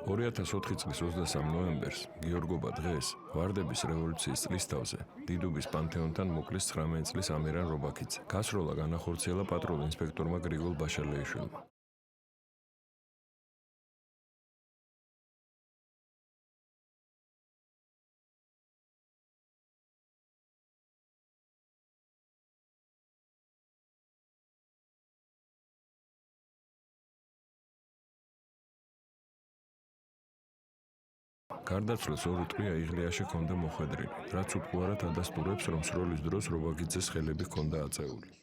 2004 წლის 23 ნოემბერს, გიორგობა დღეს, ვარდების რევოლუციის წლისთავზე, დიდუბის პანთეონთან მოკლეს 19 წლის ამირან რობაქიძე. გასროლა განახორციელა პატრულ ინსპექტორმა გრიგოლ ბაშალეიშვილმა. გარდაცვლილს 2 წლი აიღლიაში ჰქონდა მოხვედრილი, რაც უთუარად ადასტურებს, რომ სროლის დროს რობაქიძეს ხელები ჰქონდა აწეული.